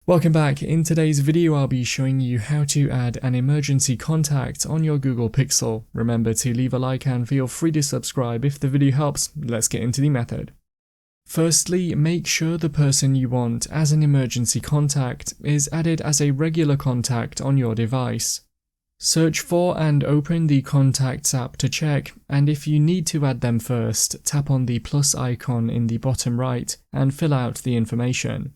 Welcome back. In today's video I'll be showing you how to add an emergency contact on your Google Pixel. Remember to leave a like and feel free to subscribe if the video helps. Let's get into the method. Firstly, make sure the person you want as an emergency contact is added as a regular contact on your device. Search for and open the Contacts app to check, and if you need to add them first, tap on the plus icon in the bottom right and fill out the information.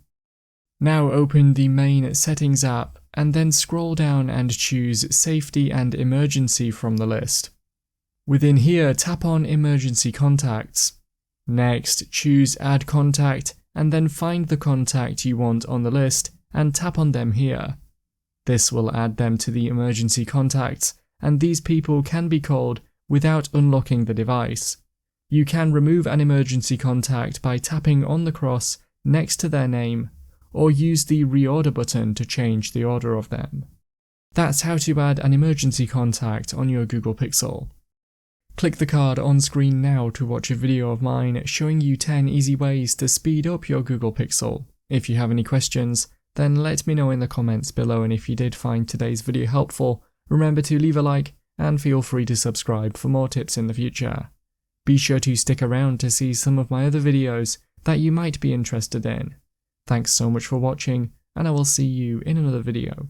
Now open the main Settings app and then scroll down and choose Safety and Emergency from the list. Within here, tap on Emergency Contacts. Next, choose Add Contact and then find the contact you want on the list and tap on them here. This will add them to the emergency contacts, and these people can be called without unlocking the device. You can remove an emergency contact by tapping on the cross next to their name, or use the reorder button to change the order of them. That's how to add an emergency contact on your Google Pixel. Click the card on screen now to watch a video of mine showing you 10 easy ways to speed up your Google Pixel. If you have any questions, then let me know in the comments below, and if you did find today's video helpful, remember to leave a like and feel free to subscribe for more tips in the future. Be sure to stick around to see some of my other videos that you might be interested in. Thanks so much for watching, and I will see you in another video.